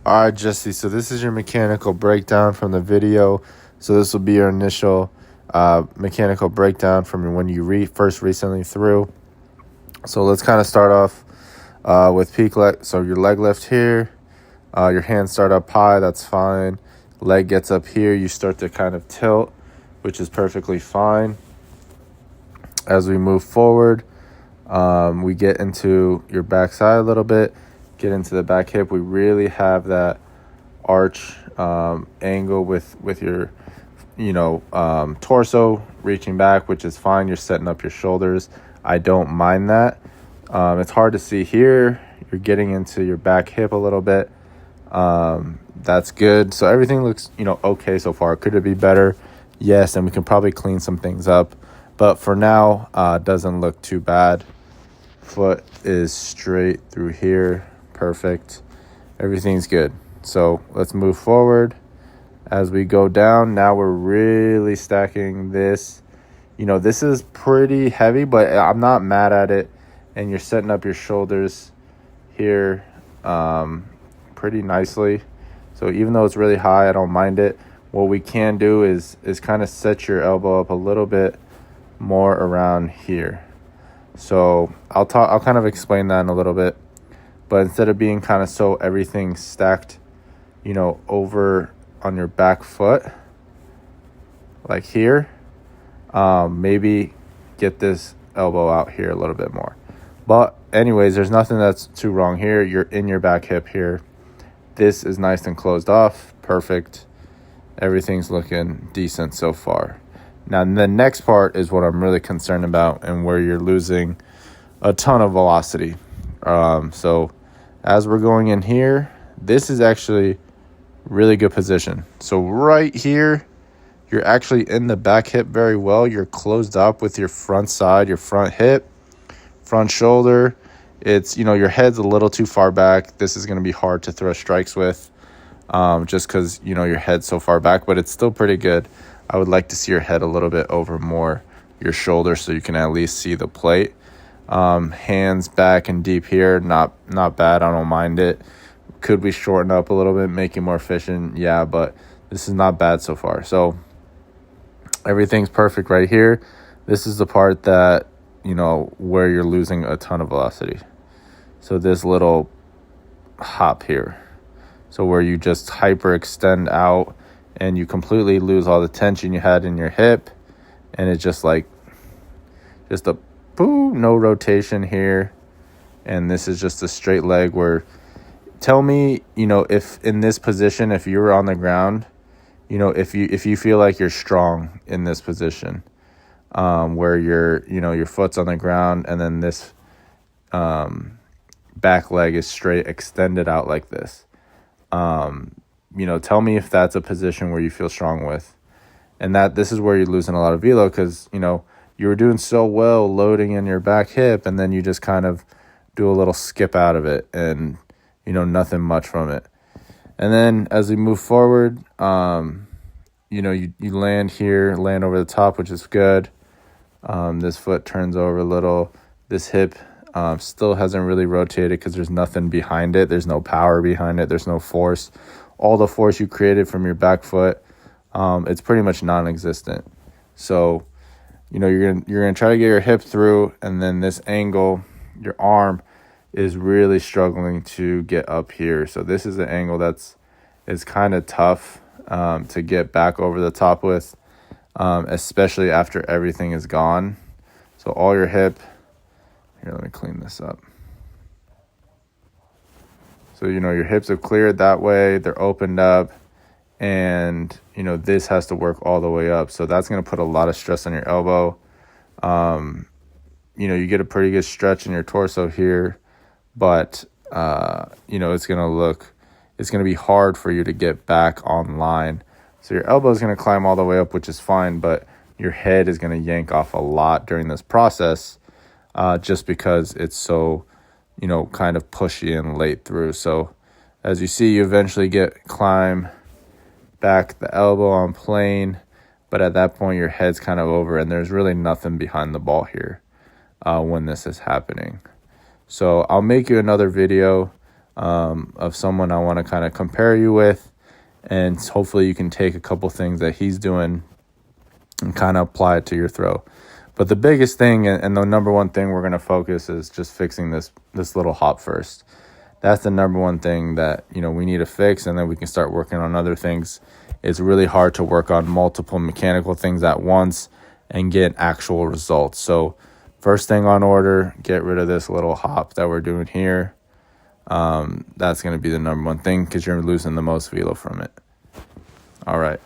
All right, Jesse. So this is your mechanical breakdown from the video. So this will be your initial mechanical breakdown from when you first recently threw. So let's kind of start off with peak leg. So your leg lift here, your hands start up high. That's fine. Leg gets up here. You start to kind of tilt, which is perfectly fine. As we move forward, we get into your backside a little bit. Get into the back hip. We really have that arch angle with your torso reaching back, which is fine. You're setting up your shoulders. I don't mind that. It's hard to see here. You're getting into your back hip a little bit. That's good. So everything looks okay so far. Could it be better? Yes, and we can probably clean some things up, but for now it doesn't look too bad. Foot is straight through here. Perfect. Everything's good. So let's move forward. As we go down, now we're really stacking this. This is pretty heavy, but I'm not mad at it. And you're setting up your shoulders here pretty nicely. So even though it's really high, I don't mind it. What we can do is kind of set your elbow up a little bit more around here. So I'll kind of explain that in a little bit. But instead of being kind of so everything stacked, over on your back foot, like here, maybe get this elbow out here a little bit more. But anyways, there's nothing that's too wrong here. You're in your back hip here. This is nice and closed off. Perfect. Everything's looking decent so far. Now, the next part is what I'm really concerned about and where you're losing a ton of velocity. So as we're going in here, this is actually really good position. So right here, you're actually in the back hip very well. You're closed up with your front side, your front hip, front shoulder. It's, your head's a little too far back. This is going to be hard to throw strikes with just because, your head's so far back, but it's still pretty good. I would like to see your head a little bit over more your shoulder so you can at least see the plate. Hands back and deep here, not bad. I don't mind it. Could we shorten up a little bit, make it more efficient? Yeah, but this is not bad so far. So everything's perfect right here. This is the part that, where you're losing a ton of velocity. So this little hop here. So where you just hyperextend out and you completely lose all the tension you had in your hip. And it's just a boom, no rotation here. And this is just a straight leg where, tell me, if in this position, if you were on the ground, if you feel like you're strong in this position, where your foot's on the ground and then this back leg is straight extended out like this. Tell me if that's a position where you feel strong with. And that this is where you're losing a lot of velo because, you were doing so well loading in your back hip and then you just kind of do a little skip out of it and, nothing much from it. And then as we move forward, you land here, land over the top, which is good. This foot turns over a little. This hip still hasn't really rotated because there's nothing behind it. There's no power behind it. There's no force. All the force you created from your back foot, it's pretty much non-existent. So, you're gonna try to get your hip through, and then this angle, your arm is really struggling to get up here. So this is an angle is kind of tough to get back over the top with, especially after everything is gone. So all your hip, here, let me clean this up. So, your hips have cleared that way. They're opened up. And, this has to work all the way up. So that's going to put a lot of stress on your elbow. You get a pretty good stretch in your torso here. But, it's going to be hard for you to get back online. So your elbow is going to climb all the way up, which is fine. But your head is going to yank off a lot during this process just because it's so, kind of pushy and late through. So as you see, you eventually climb back the elbow on plane, but at that point your head's kind of over and there's really nothing behind the ball here when this is happening. So I'll make you another video of someone I want to kind of compare you with, and hopefully you can take a couple things that he's doing and kind of apply it to your throw. But the biggest thing and the number one thing we're going to focus is just fixing this little hop first. That's the number one thing that, we need to fix, and then we can start working on other things. It's really hard to work on multiple mechanical things at once and get actual results. So first thing on order, get rid of this little hop that we're doing here. That's going to be the number one thing because you're losing the most velo from it. All right.